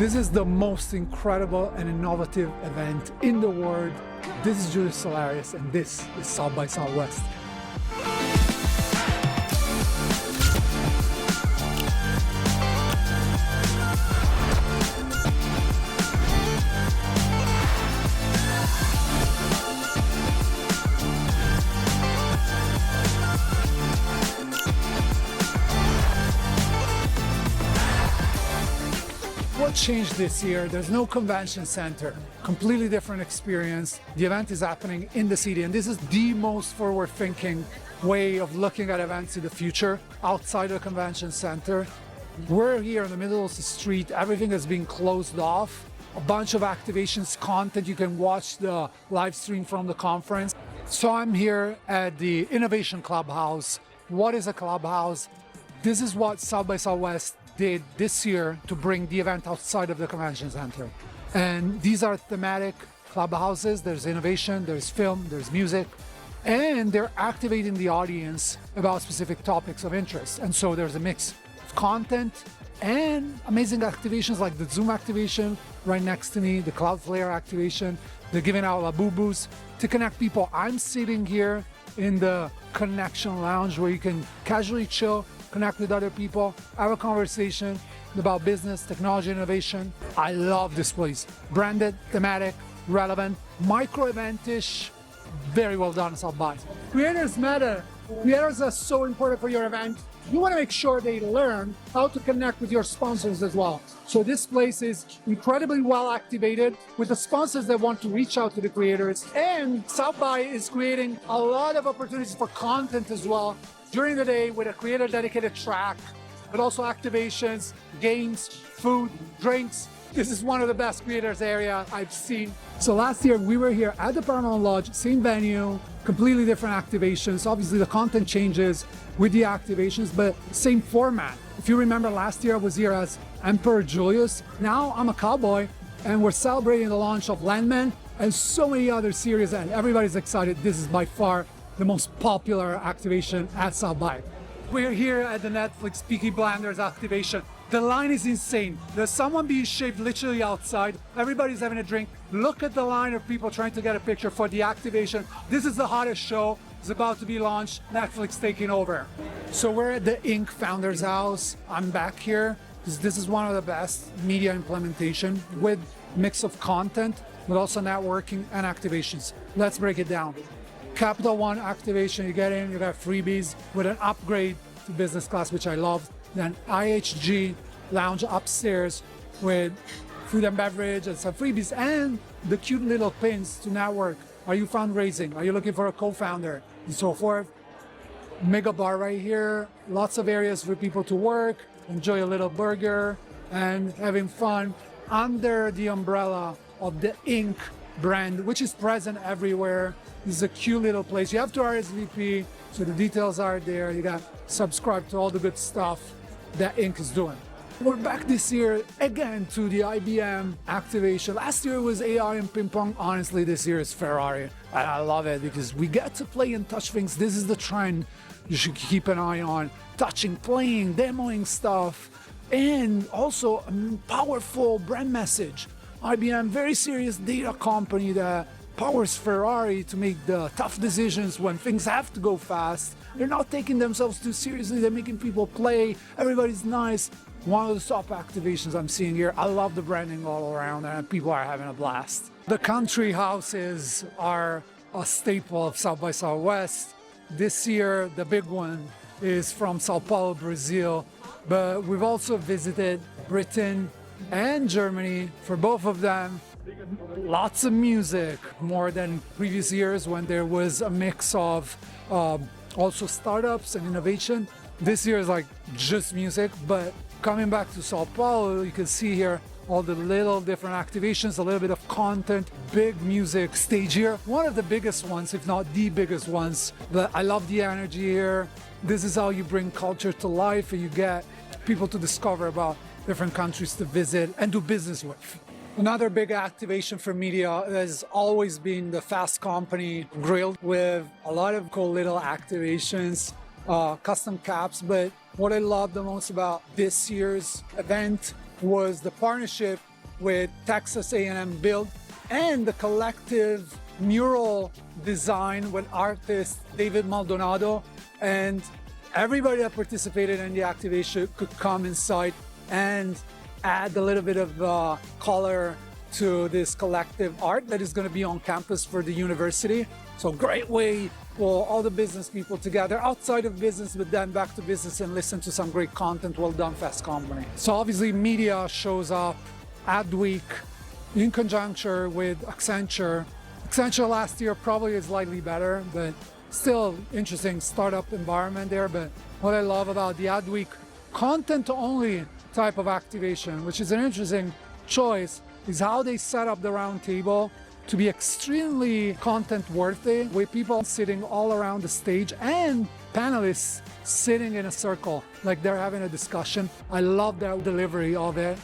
This is the most incredible and innovative event in the world. This is Julius Solaris, and this is South by Southwest. What changed this year? There's no convention center, completely different experience. The event is happening in the city, and this is the most forward-thinking way of looking at events in the future, outside the convention center. We're here in the middle of the street, everything has been closed off. A bunch of activations, content, you can watch the live stream from the conference. So I'm here at the Innovation Clubhouse. What is a clubhouse? This is what South by Southwest did this year to bring the event outside of the convention center. And these are thematic clubhouses. There's innovation, there's film, there's music, and they're activating the audience about specific topics of interest. And so there's a mix of content and amazing activations like the Zoom activation right next to me, the Cloudflare activation, they're giving out Labubus to connect people. I'm sitting here in the Connection Lounge where you can casually chill, connect with other people, have a conversation about business, technology, innovation. I love this place. Branded, thematic, relevant, micro-event-ish, very well done, South by. Creators matter. Creators are so important for your event. You want to make sure they learn how to connect with your sponsors as well. So this place is incredibly well activated with the sponsors that want to reach out to the creators. And South by is creating a lot of opportunities for content as well during the day with a creator dedicated track, but also activations, games, food, drinks. This is one of the best creators area I've seen. So last year we were here at the Paramount Lodge, same venue, completely different activations. Obviously the content changes with the activations, but same format. If you remember last year I was here as Emperor Julius. Now I'm a cowboy and we're celebrating the launch of Landman and so many other series, and everybody's excited. This is by far the most popular activation at South by. We're here at the Netflix Peaky Blinders activation. The line is insane. There's someone being shaved literally outside. Everybody's having a drink. Look at the line of people trying to get a picture for the activation. This is the hottest show. It's about to be launched. Netflix taking over. So we're at the Inc. Founders House. I'm back here because this is one of the best media implementation with mix of content, but also networking and activations. Let's break it down. Capital One activation, you get in, you got freebies with an upgrade to business class, which I love. Then IHG lounge upstairs with food and beverage and some freebies and the cute little pins to network. Are you fundraising? Are you looking for a co-founder? And so forth. Mega bar right here. Lots of areas for people to work, enjoy a little burger and having fun under the umbrella of the Inc. brand, which is present everywhere. This is a cute little place. You have to RSVP, so the details are there. You got subscribe to all the good stuff that Inc. is doing. We're back this year again to the IBM activation. Last year was AI and ping pong. Honestly, this year is Ferrari. I love it because we get to play and touch things. This is the trend you should keep an eye on. Touching, playing, demoing stuff, and also a powerful brand message. IBM, very serious data company that powers Ferrari to make the tough decisions when things have to go fast. They're not taking themselves too seriously. They're making people play. Everybody's nice. One of the top activations I'm seeing here. I love the branding all around and people are having a blast. The country houses are a staple of South by Southwest. This year, the big one is from São Paulo, Brazil, but we've also visited Britain and Germany. For both of them, lots of music, more than previous years when there was a mix of also startups and innovation. This year is like just music, but coming back to São Paulo, you can see here all the little different activations, a little bit of content, big music stage here. One of the biggest ones, if not the biggest ones, but I love the energy here. This is how you bring culture to life and you get people to discover about different countries to visit and do business with. Another big activation for media has always been the Fast Company grill with a lot of cool little activations, custom caps. But what I love the most about this year's event was the partnership with Texas A&M Build, and the collective mural design with artist David Maldonado. And everybody that participated in the activation could come inside and add a little bit of color to this collective art that is going to be on campus for the university. So great way for all the business people together outside of business, but then back to business and listen to some great content. Well done, Fast Company. So obviously media shows up Adweek in conjunction with Accenture. Accenture last year probably is slightly better, but still interesting startup environment there. But what I love about the Adweek content only type of activation, which is an interesting choice, is how they set up the round table to be extremely content worthy, with people sitting all around the stage and panelists sitting in a circle like they're having a discussion. I love that delivery of it.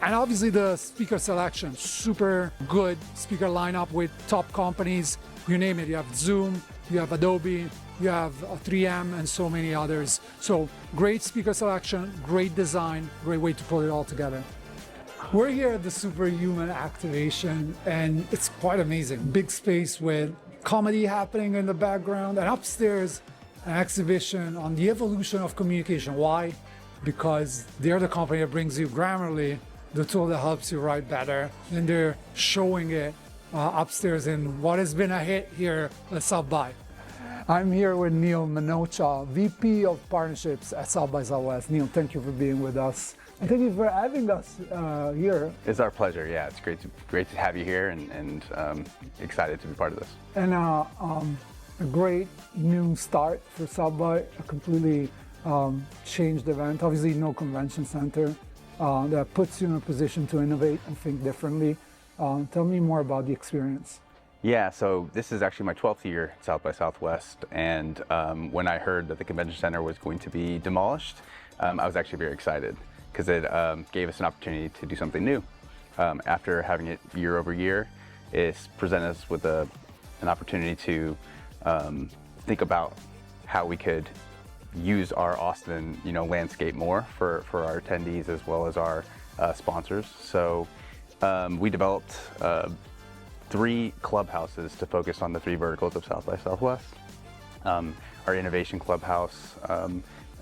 And obviously the speaker selection, super good speaker lineup with top companies, you name it. You have Zoom, you have Adobe, you have 3M and so many others. So great speaker selection, great design, great way to pull it all together. We're here at the Superhuman activation and it's quite amazing. Big space with comedy happening in the background, and upstairs an exhibition on the evolution of communication. Why? Because they're the company that brings you Grammarly, the tool that helps you write better, and they're showing it upstairs in what has been a hit here at South by. I'm here with Neil Minocha, VP of Partnerships at South by Southwest. Neil, thank you for being with us. And thank you for having us here. It's our pleasure. Yeah, it's great to have you here, and excited to be part of this. And a great new start for South by, a completely changed event. Obviously, no convention center that puts you in a position to innovate and think differently. Tell me more about the experience. Yeah, so this is actually my 12th year at South by Southwest, and when I heard that the convention center was going to be demolished, I was actually very excited, because it gave us an opportunity to do something new. After having it year over year, it's presented us with an opportunity to think about how we could use our Austin, landscape more for our attendees as well as our sponsors. So we developed 3 clubhouses to focus on the 3 verticals of South by Southwest. Our innovation clubhouse,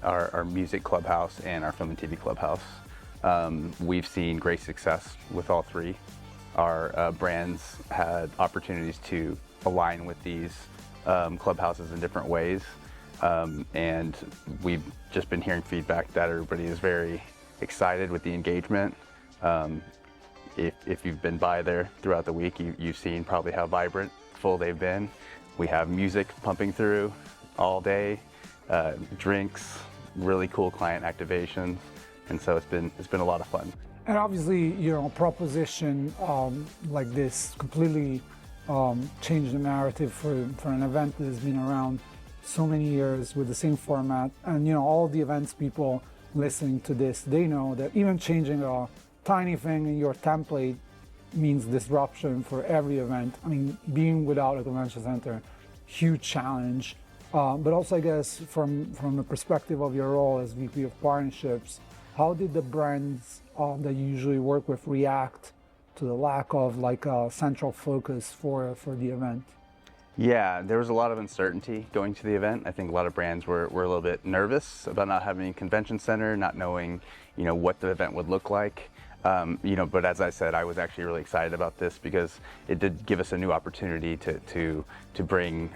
our music clubhouse, and our film and TV clubhouse. We've seen great success with all 3. Our brands had opportunities to align with these clubhouses in different ways. And we've just been hearing feedback that everybody is very excited with the engagement. If you've been by there throughout the week, you've seen probably how vibrant, full they've been. We have music pumping through all day, drinks, really cool client activations, and so it's been a lot of fun. And obviously, a proposition like this completely changed the narrative for an event that has been around so many years with the same format. And all the events people listening to this, they know that even changing a tiny thing in your template means disruption for every event. I mean, being without a convention center, huge challenge. But also, I guess, from the perspective of your role as VP of Partnerships, how did the brands that you usually work with react to the lack of a central focus for the event? Yeah, there was a lot of uncertainty going to the event. I think a lot of brands were a little bit nervous about not having a convention center, not knowing, what the event would look like. But as I said, I was actually really excited about this because it did give us a new opportunity to bring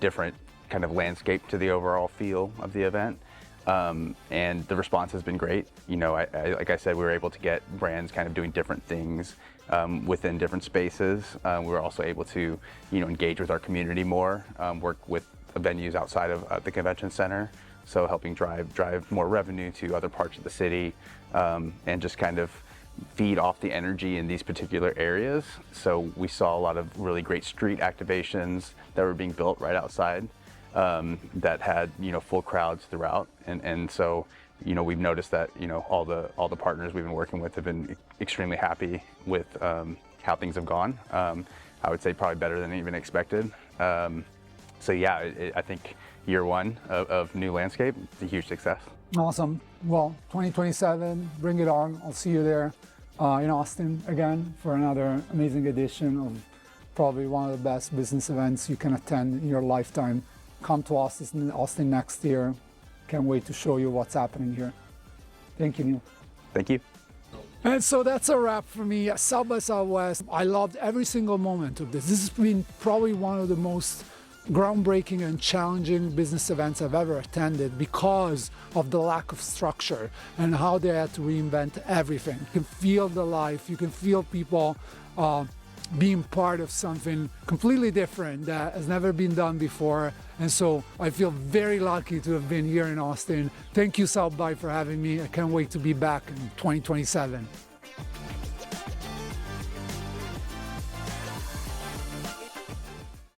different kind of landscape to the overall feel of the event. And the response has been great. Like I said, we were able to get brands kind of doing different things within different spaces. We were also able to, engage with our community more, work with venues outside of the convention center. So helping drive more revenue to other parts of the city, and just kind of feed off the energy in these particular areas. So we saw a lot of really great street activations that were being built right outside, that had full crowds throughout, and so we've noticed that all the partners we've been working with have been extremely happy with how things have gone. I would say probably better than even expected. So yeah, I think year 1 of new landscape, it's a huge success. Awesome. Well, 2027, bring it on. I'll see you there. in Austin again for another amazing edition of probably one of the best business events you can attend in your lifetime. Come to Austin next year. Can't wait to show you what's happening here. Thank you, Neil. Thank you. And so that's a wrap for me. South by Southwest, I loved every single moment of this. This has been probably one of the most groundbreaking and challenging business events I've ever attended because of the lack of structure and how they had to reinvent everything. You can feel the life, you can feel people being part of something completely different that has never been done before. And so I feel very lucky to have been here in Austin. Thank you, South by, for having me. I can't wait to be back in 2027.